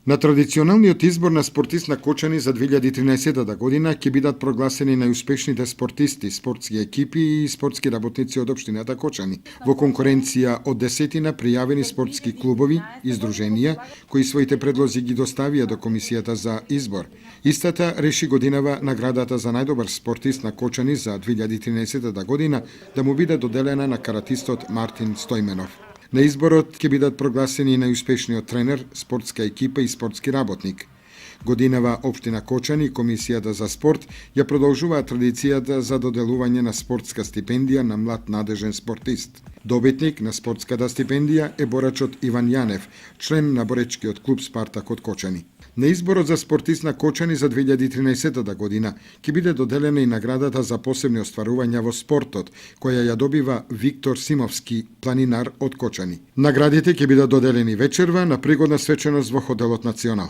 На традиционалниот избор на спортист на Кочани за 2013 година ќе бидат прогласени најуспешните спортисти, спортски екипи и спортски работници од општината Кочани. Во конкуренција од 10 пријавени спортски клубови и здруженија кои своите предлози ги доставија до комисијата за избор. Истата реши годинава наградата за најдобар спортист на Кочани за 2013 година да му биде доделена на каратистот Мартин Стојменов. На изборот ќе бидат прогласени најуспешниот тренер, спортска екипа и спортски работник. Годинава општина Кочани и Комисијата за спорт ја продолжуваат традицијата за доделување на спортска стипендија на млад надежен спортист. Добитник на спортската стипендија е борачот Иван Јанев, член на боречкиот клуб Спартак од Кочани. На изборот за спортист на Кочани за 2013 година ќе биде доделена и наградата за посебни остварувања во спортот, која ја добива Виктор Симовски, планинар од Кочани. Наградите ќе бидат доделени вечерва на пригодна свеченост во хотелот Национал.